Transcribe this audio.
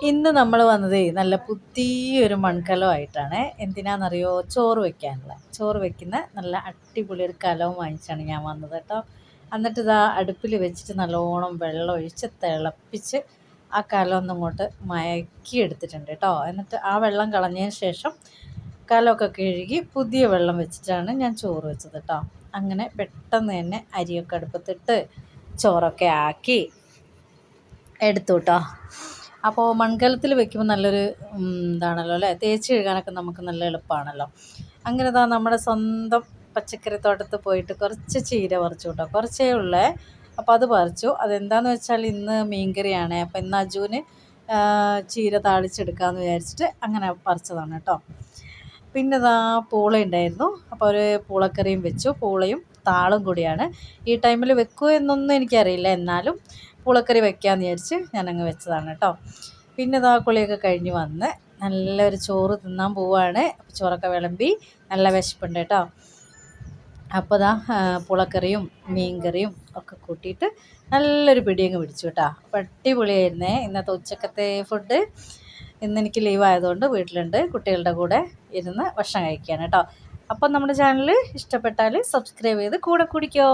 ഇന്ന് നമ്മൾ വന്നതേ നല്ല പുതിയൊരു മൺകലമായിട്ടാണ്. എന്തിനാണെന്നറിയോ? ചോറ് വെക്കുന്ന നല്ല അടിപൊളി ഒരു കലവും വാങ്ങിച്ചാണ് ഞാൻ വന്നത് കേട്ടോ. എന്നിട്ട് ഇതാ അടുപ്പിൽ വെച്ചിട്ട് നല്ലോണം വെള്ളം ഒഴിച്ച് തിളപ്പിച്ച് ആ കലം ഒന്നും ഇങ്ങോട്ട് മയക്കി എടുത്തിട്ടുണ്ട് കേട്ടോ. എന്നിട്ട് ആ വെള്ളം കളഞ്ഞതിന് ശേഷം കലമൊക്കെ കഴുകി പുതിയ വെള്ളം വെച്ചിട്ടാണ് ഞാൻ ചോറ് വെച്ചത് കേട്ടോ. അങ്ങനെ പെട്ടെന്ന് തന്നെ അരിയൊക്കെ അടുപ്പത്തിട്ട് ചോറൊക്കെ ആക്കി എടുത്തു കേട്ടോ. അപ്പോൾ മൺകലത്തിൽ വെക്കുമ്പോൾ നല്ലൊരു ഇതാണല്ലോ അല്ലേ, തേച്ച് കഴുകാനൊക്കെ നമുക്ക് നല്ല എളുപ്പമാണല്ലോ. അങ്ങനെ ഇതാ നമ്മുടെ സ്വന്തം പച്ചക്കറി തോട്ടത്തിൽ പോയിട്ട് കുറച്ച് ചീര പറിച്ചു കേട്ടോ. കുറച്ചേ ഉള്ളേ. അപ്പോൾ അത് പറിച്ചു. അതെന്താണെന്ന് വെച്ചാൽ ഇന്ന് മീൻകറിയാണ്. അപ്പോൾ ഇന്ന് അജുവിന് ചീര താളിച്ചെടുക്കാമെന്ന് വിചാരിച്ചിട്ട് അങ്ങനെ പറിച്ചതാണ് കേട്ടോ. പിന്നെ ഇതാ പൂള ഉണ്ടായിരുന്നു. അപ്പോൾ ഒരു പൂളക്കറിയും വെച്ചു. പൂളയും താളും കൂടിയാണ്. ഈ ടൈമിൽ വെക്കുമോ എന്നൊന്നും എനിക്കറിയില്ല, എന്നാലും പൂളക്കറി വെക്കാമെന്ന് വിചാരിച്ച് ഞാനങ്ങ് വെച്ചതാണ് കേട്ടോ. പിന്നെ ഇതാ കുളിയൊക്കെ കഴിഞ്ഞ് വന്ന് നല്ലൊരു ചോറ് തിന്നാൻ പോവുകയാണ്. ചോറൊക്കെ വിളമ്പി നല്ല വിശപ്പുണ്ട് കേട്ടോ. അപ്പോൾ ഇതാ പൂളക്കറിയും മീൻകറിയും ഒക്കെ കൂട്ടിയിട്ട് നല്ലൊരു പിടിയങ്ങ് പിടിച്ചു കേട്ടോ. അപ്പോൾ അടിപൊളിയായിരുന്നേ ഇന്നത്തെ ഉച്ചക്കത്തെ ഫുഡ്. ഇന്നെനിക്ക് ലീവ് ആയതുകൊണ്ട് വീട്ടിലുണ്ട്, കുട്ടികളുടെ കൂടെ ഇരുന്ന് ഭക്ഷണം കഴിക്കുകയാണ് കേട്ടോ. അപ്പം നമ്മുടെ ചാനൽ ഇഷ്ടപ്പെട്ടാൽ സബ്സ്ക്രൈബ് ചെയ്ത് കൂടെ കുടിക്കോ.